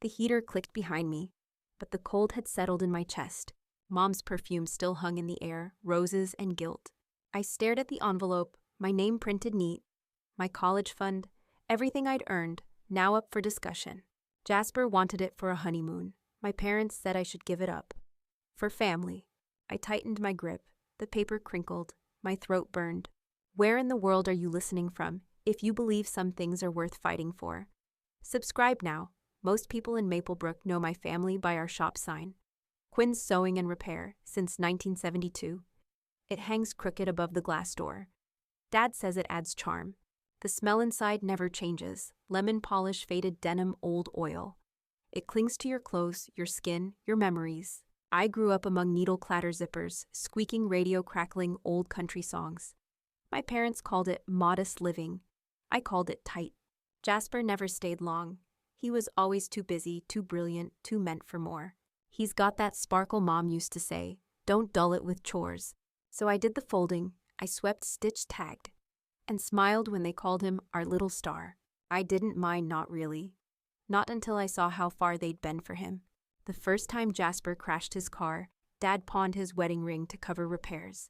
The heater clicked behind me, but the cold had settled in my chest. Mom's perfume still hung in the air, roses and guilt. I stared at the envelope, my name printed neat, my college fund, everything I'd earned, now up for discussion. Jasper wanted it for a honeymoon. My parents said I should give it up. For family. I tightened my grip. The paper crinkled. My throat burned. Where in the world are you listening from, if you believe some things are worth fighting for? Subscribe now. Most people in Maplebrook know my family by our shop sign. Quinn's Sewing and Repair, since 1972. It hangs crooked above the glass door. Dad says it adds charm. The smell inside never changes. Lemon polish, faded denim, old oil. It clings to your clothes, your skin, your memories. I grew up among needle clatter zippers, squeaking radio crackling old country songs. My parents called it modest living. I called it tight. Jasper never stayed long. He was always too busy, too brilliant, too meant for more. He's got that sparkle Mom used to say, don't dull it with chores. So I did the folding, I swept stitch tagged, and smiled when they called him our little star. I didn't mind, not really. Not until I saw how far they'd been for him. The first time Jasper crashed his car, Dad pawned his wedding ring to cover repairs.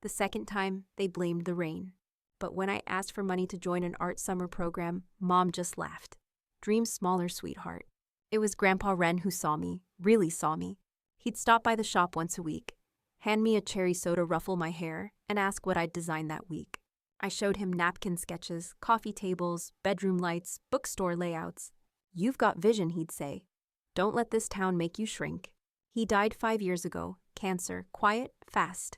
The second time, they blamed the rain. But when I asked for money to join an art summer program, Mom just laughed. Dream smaller, sweetheart. It was Grandpa Wren who saw me, really saw me. He'd stop by the shop once a week, hand me a cherry soda, ruffle my hair, and ask what I'd design that week. I showed him napkin sketches, coffee tables, bedroom lights, bookstore layouts. You've got vision, he'd say. Don't let this town make you shrink. He died 5 years ago, cancer, quiet, fast.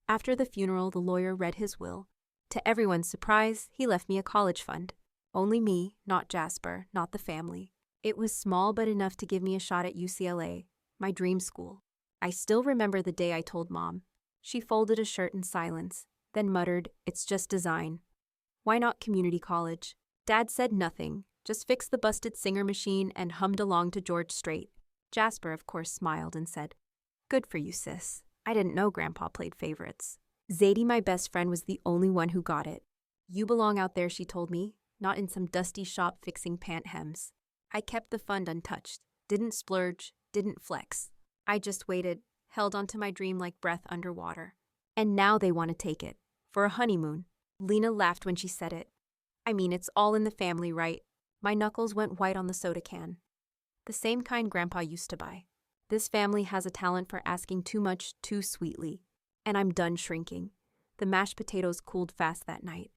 After the funeral, the lawyer read his will. To everyone's surprise, he left me a college fund. Only me, not Jasper, not the family. It was small but enough to give me a shot at UCLA, my dream school. I still remember the day I told Mom. She folded a shirt in silence, then muttered, it's just design. Why not community college? Dad said nothing, just fixed the busted Singer machine and hummed along to George Strait. Jasper, of course, smiled and said, good for you, sis. I didn't know Grandpa played favorites. Zadie, my best friend, was the only one who got it. You belong out there, she told me, not in some dusty shop fixing pant hems. I kept the fund untouched, didn't splurge, didn't flex. I just waited, held onto my dream like breath underwater. And now they want to take it. For a honeymoon. Lina laughed when she said it. I mean, it's all in the family, right? My knuckles went white on the soda can. The same kind Grandpa used to buy. This family has a talent for asking too much too sweetly. And I'm done shrinking. The mashed potatoes cooled fast that night.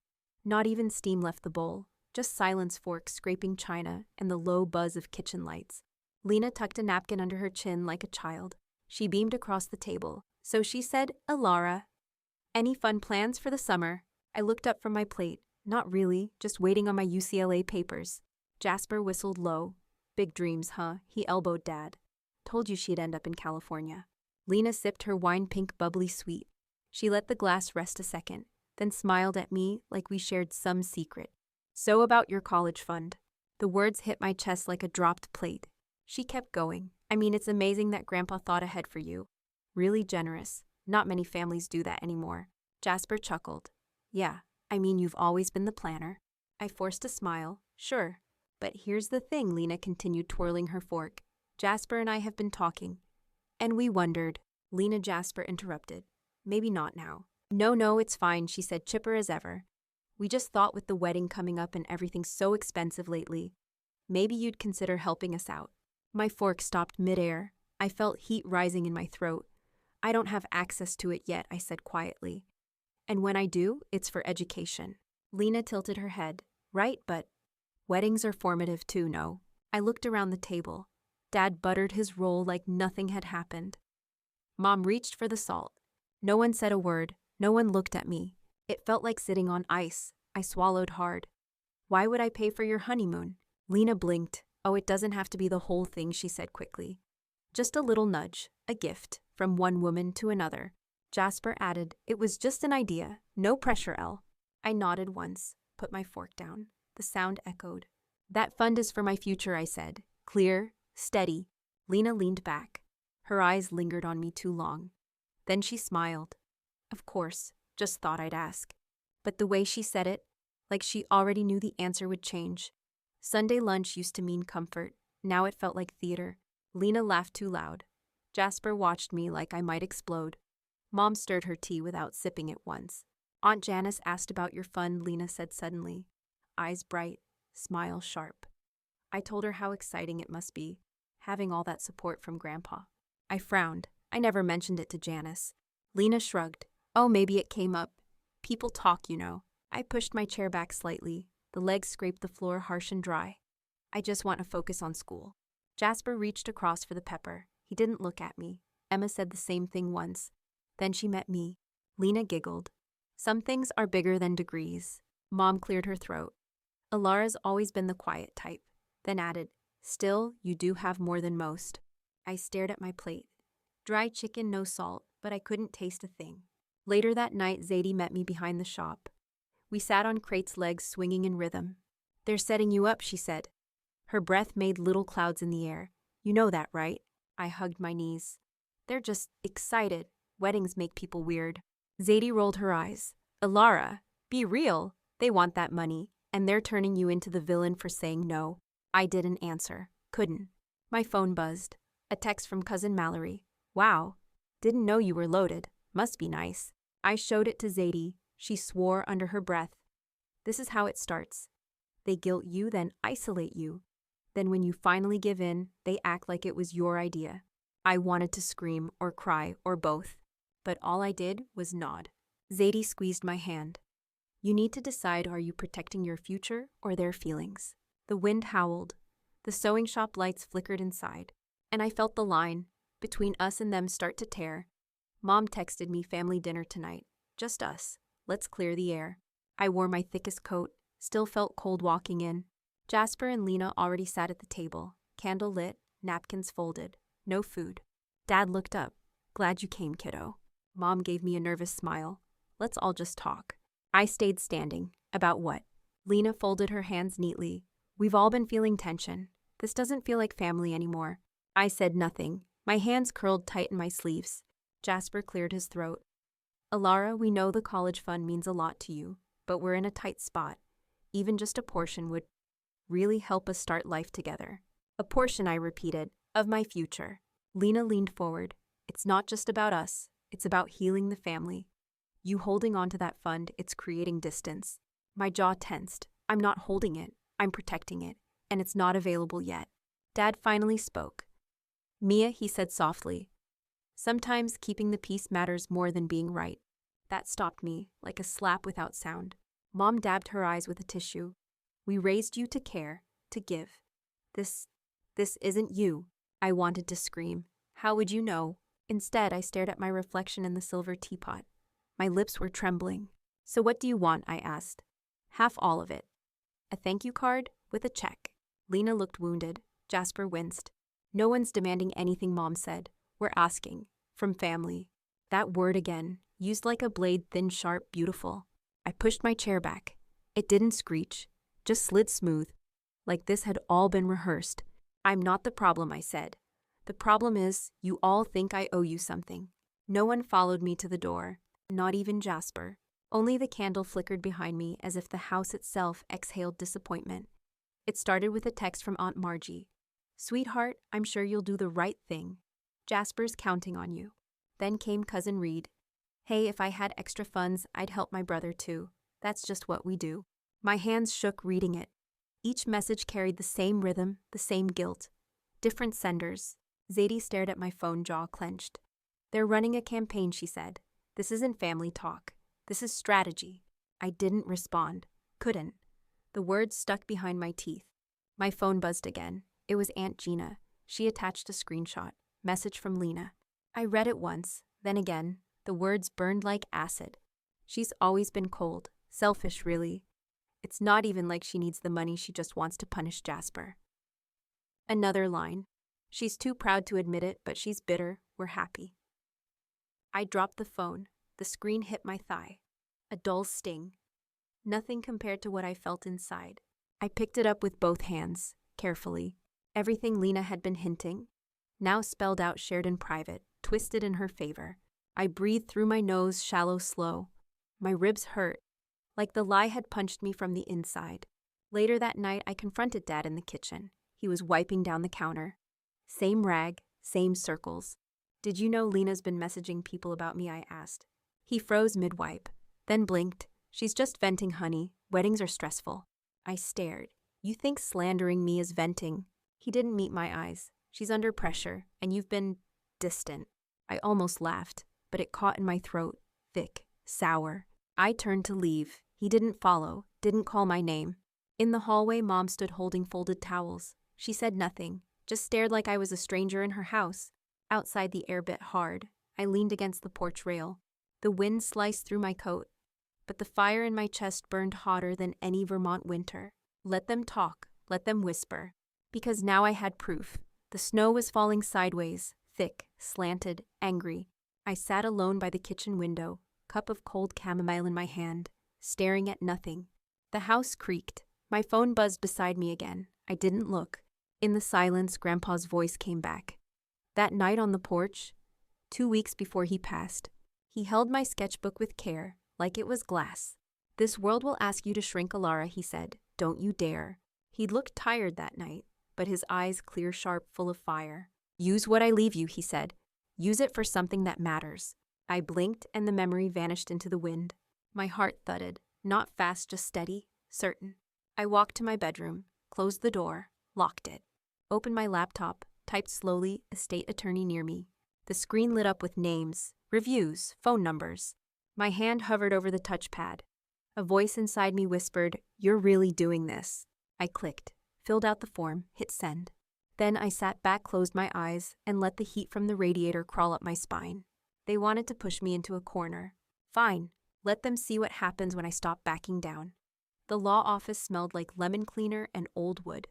Not even steam left the bowl. Just silence, forks scraping china, and the low buzz of kitchen lights. Lina tucked a napkin under her chin like a child. She beamed across the table. So she said, Elara, any fun plans for the summer? I looked up from my plate. Not really, just waiting on my UCLA papers. Jasper whistled low. Big dreams, huh? He elbowed Dad. Told you she'd end up in California. Lina sipped her wine-pink bubbly sweet. She let the glass rest a second, then smiled at me like we shared some secret. So about your college fund. The words hit my chest like a dropped plate. She kept going. I mean, it's amazing that Grandpa thought ahead for you. Really generous. Not many families do that anymore. Jasper chuckled. Yeah, I mean, you've always been the planner. I forced a smile. Sure. But here's the thing, Lina continued, twirling her fork. Jasper and I have been talking. And we wondered. Lina, Jasper interrupted. Maybe not now. No, it's fine, she said, chipper as ever. We just thought with the wedding coming up and everything so expensive lately, maybe you'd consider helping us out. My fork stopped midair. I felt heat rising in my throat. I don't have access to it yet, I said quietly. And when I do, it's for education. Lina tilted her head. Right, but weddings are formative too, no? I looked around the table. Dad buttered his roll like nothing had happened. Mom reached for the salt. No one said a word. No one looked at me. It felt like sitting on ice. I swallowed hard. Why would I pay for your honeymoon? Lina blinked. Oh, it doesn't have to be the whole thing, she said quickly. Just a little nudge, a gift, from one woman to another. Jasper added, it was just an idea. No pressure, Elle. I nodded once, put my fork down. The sound echoed. That fund is for my future, I said. Clear, steady. Lina leaned back. Her eyes lingered on me too long. Then she smiled. Of course, just thought I'd ask. But the way she said it, like she already knew the answer would change. Sunday lunch used to mean comfort. Now it felt like theater. Lina laughed too loud. Jasper watched me like I might explode. Mom stirred her tea without sipping it once. Aunt Janice asked about your fund, Lina said suddenly. Eyes bright, smile sharp. I told her how exciting it must be, having all that support from Grandpa. I frowned. I never mentioned it to Janice. Lina shrugged. Oh, maybe it came up. People talk, you know. I pushed my chair back slightly. The legs scraped the floor harsh and dry. I just want to focus on school. Jasper reached across for the pepper. He didn't look at me. Emma said the same thing once. Then she met me. Lina giggled. Some things are bigger than degrees. Mom cleared her throat. Elara's always been the quiet type. Then added, still, you do have more than most. I stared at my plate. Dry chicken, no salt, but I couldn't taste a thing. Later that night, Zadie met me behind the shop. We sat on Crate's legs swinging in rhythm. They're setting you up, she said. Her breath made little clouds in the air. You know that, right? I hugged my knees. They're just excited. Weddings make people weird. Zadie rolled her eyes. Elara, be real. They want that money, and they're turning you into the villain for saying no. I didn't answer. Couldn't. My phone buzzed. A text from Cousin Mallory. Wow. Didn't know you were loaded. Must be nice. I showed it to Zadie. She swore under her breath. This is how it starts. They guilt you, then isolate you. Then when you finally give in, they act like it was your idea. I wanted to scream or cry or both, but all I did was nod. Zadie squeezed my hand. You need to decide, are you protecting your future or their feelings? The wind howled. The sewing shop lights flickered inside, and I felt the line between us and them start to tear. Mom texted me family dinner tonight. Just us. Let's clear the air. I wore my thickest coat, still felt cold walking in. Jasper and Lina already sat at the table, candle lit, napkins folded, no food. Dad looked up. Glad you came, kiddo. Mom gave me a nervous smile. Let's all just talk. I stayed standing. About what? Lina folded her hands neatly. We've all been feeling tension. This doesn't feel like family anymore. I said nothing. My hands curled tight in my sleeves. Jasper cleared his throat. Elara, we know the college fund means a lot to you, but we're in a tight spot. Even just a portion would really help us start life together. A portion, I repeated, of my future. Lina leaned forward. It's not just about us. It's about healing the family. You holding on to that fund, it's creating distance. My jaw tensed. I'm not holding it. I'm protecting it. And it's not available yet. Dad finally spoke. Mia, he said softly. Sometimes keeping the peace matters more than being right. That stopped me, like a slap without sound. Mom dabbed her eyes with a tissue. We raised you to care, to give. This isn't you. I wanted to scream. How would you know? Instead, I stared at my reflection in the silver teapot. My lips were trembling. So what do you want? I asked. Half all of it. A thank you card with a check. Lina looked wounded. Jasper winced. No one's demanding anything, Mom said. We're asking. From family. That word again, used like a blade, thin, sharp, beautiful. I pushed my chair back. It didn't screech, just slid smooth, like this had all been rehearsed. I'm not the problem, I said. The problem is, you all think I owe you something. No one followed me to the door, not even Jasper. Only the candle flickered behind me as if the house itself exhaled disappointment. It started with a text from Aunt Margie. Sweetheart, I'm sure you'll do the right thing. Jasper's counting on you. Then came Cousin Reed. Hey, if I had extra funds, I'd help my brother too. That's just what we do. My hands shook reading it. Each message carried the same rhythm, the same guilt. Different senders. Zadie stared at my phone, jaw clenched. They're running a campaign, she said. This isn't family talk. This is strategy. I didn't respond. Couldn't. The words stuck behind my teeth. My phone buzzed again. It was Aunt Gina. She attached a screenshot. Message from Lina. I read it once, then again. The words burned like acid. She's always been cold. Selfish, really. It's not even like she needs the money, she just wants to punish Jasper. Another line. She's too proud to admit it, but she's bitter. We're happy. I dropped the phone. The screen hit my thigh. A dull sting. Nothing compared to what I felt inside. I picked it up with both hands, carefully. Everything Lina had been hinting, now spelled out, shared in private, twisted in her favor. I breathed through my nose, shallow, slow. My ribs hurt, like the lie had punched me from the inside. Later that night, I confronted Dad in the kitchen. He was wiping down the counter. Same rag, same circles. Did you know Lina's been messaging people about me? I asked. He froze mid-wipe, then blinked. She's just venting, honey. Weddings are stressful. I stared. You think slandering me is venting? He didn't meet my eyes. She's under pressure, and you've been distant. I almost laughed, but it caught in my throat, thick, sour. I turned to leave. He didn't follow, didn't call my name. In the hallway, Mom stood holding folded towels. She said nothing, just stared like I was a stranger in her house. Outside, the air bit hard. I leaned against the porch rail. The wind sliced through my coat, but the fire in my chest burned hotter than any Vermont winter. Let them talk, let them whisper. Because now I had proof. The snow was falling sideways, thick, slanted, angry. I sat alone by the kitchen window, cup of cold chamomile in my hand, staring at nothing. The house creaked. My phone buzzed beside me again. I didn't look. In the silence, Grandpa's voice came back. That night on the porch, 2 weeks before he passed, he held my sketchbook with care, like it was glass. This world will ask you to shrink, Elara, he said. Don't you dare. He looked tired that night, but his eyes clear, sharp, full of fire. Use what I leave you, he said. Use it for something that matters. I blinked and the memory vanished into the wind. My heart thudded, not fast, just steady, certain. I walked to my bedroom, closed the door, locked it. Opened my laptop, typed slowly, estate attorney near me. The screen lit up with names, reviews, phone numbers. My hand hovered over the touchpad. A voice inside me whispered, "You're really doing this." I clicked, filled out the form, hit send. Then I sat back, closed my eyes, and let the heat from the radiator crawl up my spine. They wanted to push me into a corner. Fine, let them see what happens when I stop backing down. The law office smelled like lemon cleaner and old wood.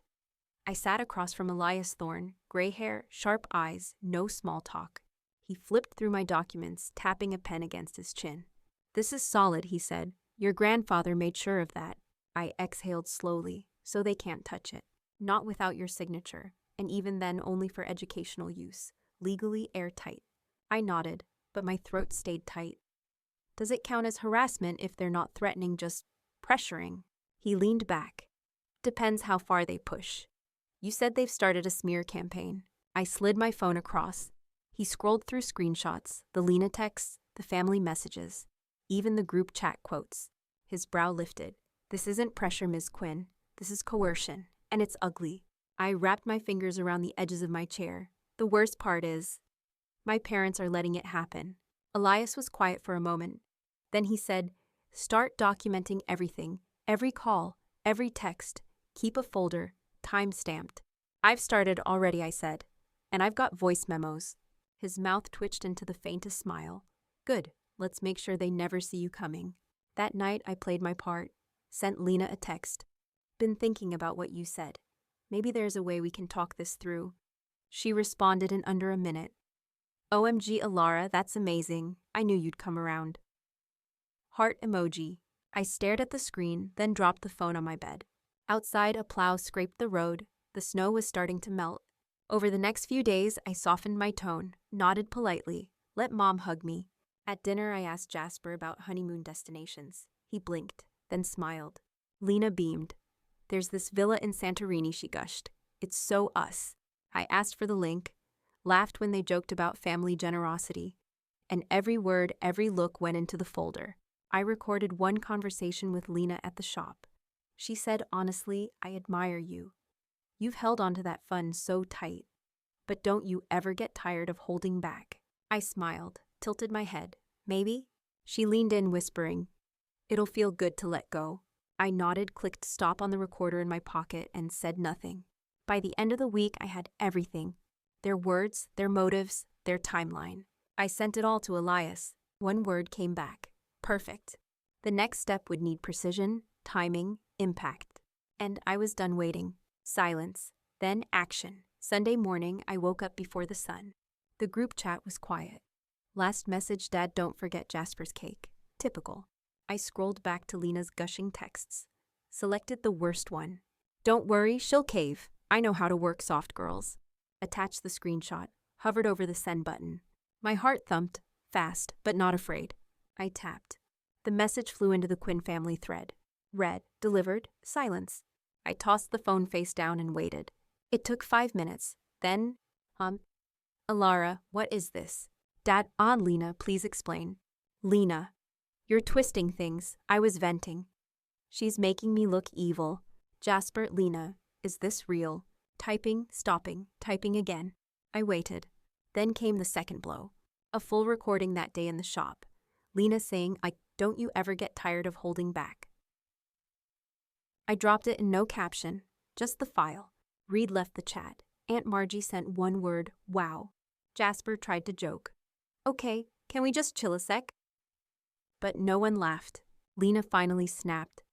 I sat across from Elias Thorne, gray hair, sharp eyes, no small talk. He flipped through my documents, tapping a pen against his chin. "This is solid," he said. "Your grandfather made sure of that." I exhaled slowly, so they can't touch it. "Not without your signature, and even then only for educational use, legally airtight." I nodded, but my throat stayed tight. "Does it count as harassment if they're not threatening, just pressuring?" He leaned back. "Depends how far they push. You said they've started a smear campaign." I slid my phone across. He scrolled through screenshots, the Lina texts, the family messages, even the group chat quotes. His brow lifted. "This isn't pressure, Ms. Quinn. This is coercion, and it's ugly." I wrapped my fingers around the edges of my chair. "The worst part is, my parents are letting it happen." Elias was quiet for a moment. Then he said, "Start documenting everything, every call, every text. Keep a folder, time-stamped." "I've started already," I said, "and I've got voice memos." His mouth twitched into the faintest smile. "Good, let's make sure they never see you coming." That night, I played my part, sent Lina a text. "Been thinking about what you said. Maybe there's a way we can talk this through." She responded in under a minute. "OMG, Elara, that's amazing. I knew you'd come around." Heart emoji. I stared at the screen, then dropped the phone on my bed. Outside, a plow scraped the road. The snow was starting to melt. Over the next few days, I softened my tone, nodded politely, let Mom hug me. At dinner, I asked Jasper about honeymoon destinations. He blinked, then smiled. Lina beamed. "There's this villa in Santorini," she gushed. "It's so us." I asked for the link, laughed when they joked about family generosity, and every word, every look went into the folder. I recorded one conversation with Lina at the shop. She said, "Honestly, I admire you. You've held onto that fun so tight. But don't you ever get tired of holding back." I smiled, tilted my head. "Maybe?" She leaned in, whispering, "It'll feel good to let go." I nodded, clicked stop on the recorder in my pocket, and said nothing. By the end of the week, I had everything. Their words, their motives, their timeline. I sent it all to Elias. One word came back. Perfect. The next step would need precision, timing, impact. And I was done waiting. Silence. Then action. Sunday morning, I woke up before the sun. The group chat was quiet. Last message, "Dad, don't forget Jasper's cake." Typical. I scrolled back to Lina's gushing texts. Selected the worst one. "Don't worry, she'll cave. I know how to work soft girls." Attached the screenshot. Hovered over the send button. My heart thumped, fast, but not afraid. I tapped. The message flew into the Quinn family thread. Read, delivered, silence. I tossed the phone face down and waited. It took 5 minutes. Then, Elara, what is this? Dad, Lina, please explain. Lina, you're twisting things. I was venting. She's making me look evil. Jasper, Lina, is this real? Typing, stopping, typing again. I waited. Then came the second blow. A full recording that day in the shop. Lina saying, don't you ever get tired of holding back. I dropped it in no caption, just the file. Reed left the chat. Aunt Margie sent one word, wow. Jasper tried to joke. Okay, can we just chill a sec? But no one laughed. Lina finally snapped.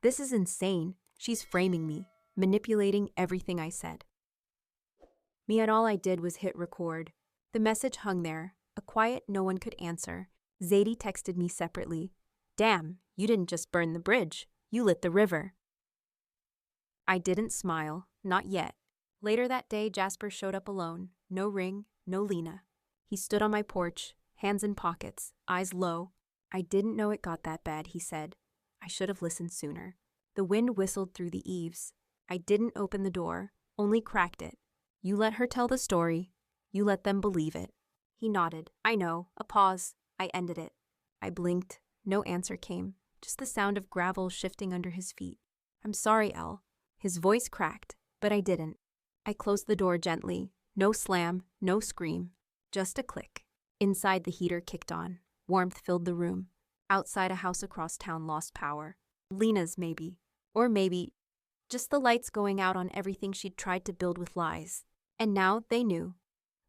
This is insane. She's framing me, manipulating everything I said. And all I did was hit record. The message hung there, a quiet no one could answer. Zadie texted me separately. Damn, you didn't just burn the bridge. You lit the river. I didn't smile, not yet. Later that day, Jasper showed up alone. No ring, no Lina. He stood on my porch, hands in pockets, eyes low. I didn't know it got that bad, he said. I should have listened sooner. The wind whistled through the eaves. I didn't open the door, only cracked it. You let her tell the story. You let them believe it. He nodded. I know. A pause. I ended it. I blinked. No answer came. Just the sound of gravel shifting under his feet. I'm sorry, Elle. His voice cracked, but I didn't. I closed the door gently. No slam, no scream. Just a click. Inside, the heater kicked on. Warmth filled the room. Outside, a house across town lost power. Lina's, maybe. Or maybe just the lights going out on everything she'd tried to build with lies. And now they knew.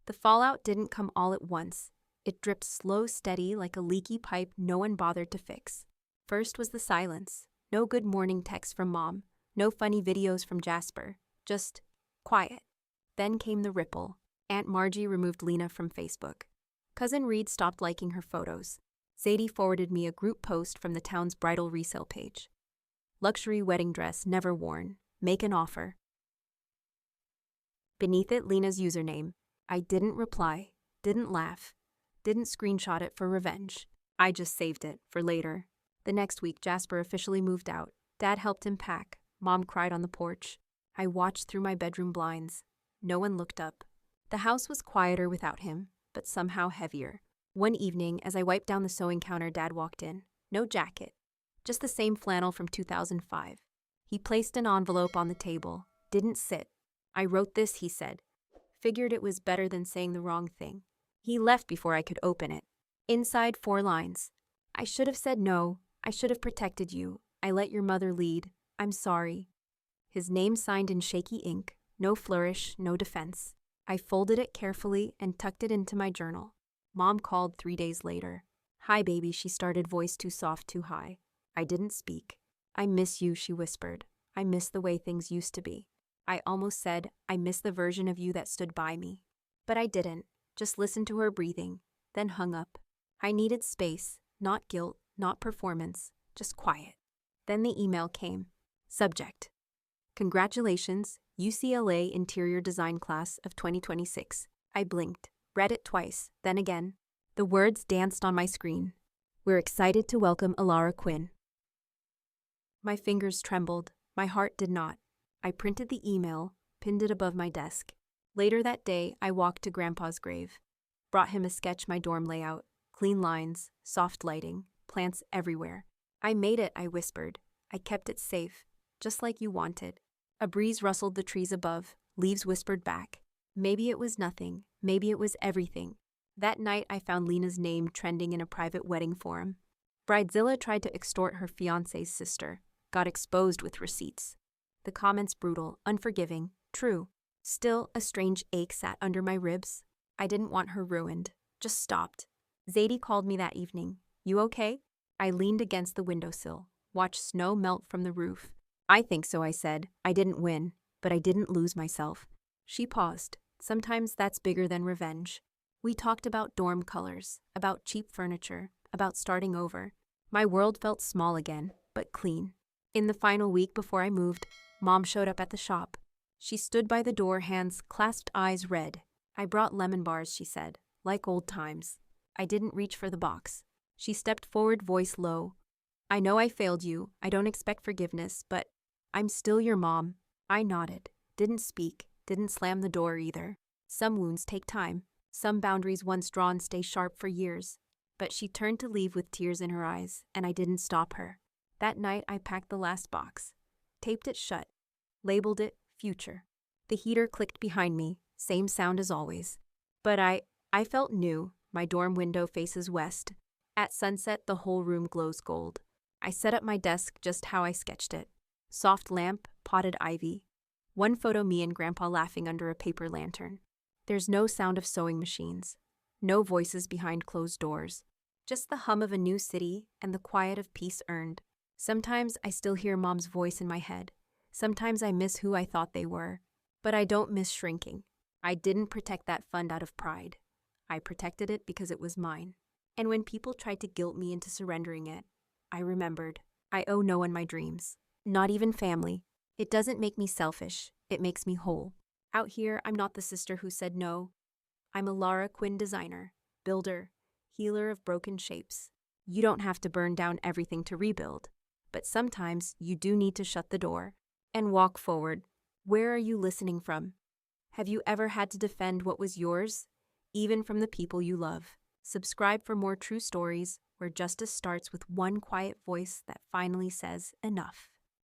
The fallout didn't come all at once. It dripped slow, steady, like a leaky pipe no one bothered to fix. First was the silence. No good morning texts from Mom. No funny videos from Jasper. Just quiet. Then came the ripple. Aunt Margie removed Lina from Facebook. Cousin Reed stopped liking her photos. Zadie forwarded me a group post from the town's bridal resale page. Luxury wedding dress never worn. Make an offer. Beneath it, Lina's username. I didn't reply, didn't laugh, didn't screenshot it for revenge. I just saved it for later. The next week, Jasper officially moved out. Dad helped him pack. Mom cried on the porch. I watched through my bedroom blinds. No one looked up. The house was quieter without him, but somehow heavier. One evening, as I wiped down the sewing counter, Dad walked in. No jacket. Just the same flannel from 2005. He placed an envelope on the table. Didn't sit. I wrote this, he said. Figured it was better than saying the wrong thing. He left before I could open it. Inside, 4 lines. I should have said no. I should have protected you. I let your mother lead. I'm sorry. His name signed in shaky ink. No flourish, no defense. I folded it carefully and tucked it into my journal. Mom called 3 days later. Hi, baby, she started, voice too soft, too high. I didn't speak. I miss you, she whispered. I miss the way things used to be. I almost said, I miss the version of you that stood by me. But I didn't. Just listened to her breathing, then hung up. I needed space, not guilt, not performance, just quiet. Then the email came. Subject. Congratulations, UCLA Interior Design Class of 2026. I blinked, read it twice, then again. The words danced on my screen. We're excited to welcome Elara Quinn. My fingers trembled. My heart did not. I printed the email, pinned it above my desk. Later that day, I walked to Grandpa's grave. Brought him a sketch my dorm layout. Clean lines, soft lighting, plants everywhere. I made it, I whispered. I kept it safe, just like you wanted. A breeze rustled the trees above. Leaves whispered back. Maybe it was nothing. Maybe it was everything. That night, I found Lina's name trending in a private wedding forum. Bridezilla tried to extort her fiancé's sister. Got exposed with receipts. The comments brutal, unforgiving, true. Still, a strange ache sat under my ribs. I didn't want her ruined. Just stopped. Zadie called me that evening. You okay? I leaned against the windowsill, watched snow melt from the roof. I think so, I said. I didn't win, but I didn't lose myself. She paused. Sometimes that's bigger than revenge. We talked about dorm colors, about cheap furniture, about starting over. My world felt small again, but clean. In the final week before I moved, Mom showed up at the shop. She stood by the door, hands clasped, eyes red. I brought lemon bars, she said, like old times. I didn't reach for the box. She stepped forward, voice low. I know I failed you. I don't expect forgiveness, but I'm still your mom. I nodded, didn't speak, Didn't slam the door either. Some wounds take time. Some boundaries once drawn stay sharp for years. But she turned to leave with tears in her eyes, and I didn't stop her. That night, I packed the last box, taped it shut, labeled it Future. The heater clicked behind me, same sound as always. But I felt new. My dorm window faces west. At sunset, the whole room glows gold. I set up my desk just how I sketched it. Soft lamp, potted ivy. One photo, me and Grandpa laughing under a paper lantern. There's no sound of sewing machines. No voices behind closed doors. Just the hum of a new city and the quiet of peace earned. Sometimes I still hear Mom's voice in my head. Sometimes I miss who I thought they were. But I don't miss shrinking. I didn't protect that fund out of pride. I protected it because it was mine. And when people tried to guilt me into surrendering it, I remembered, I owe no one my dreams. Not even family. It doesn't make me selfish. It makes me whole. Out here, I'm not the sister who said no. I'm Elara Quinn, designer, builder, healer of broken shapes. You don't have to burn down everything to rebuild. But sometimes you do need to shut the door and walk forward. Where are you listening from? Have you ever had to defend what was yours, even from the people you love? Subscribe for more true stories where justice starts with one quiet voice that finally says enough.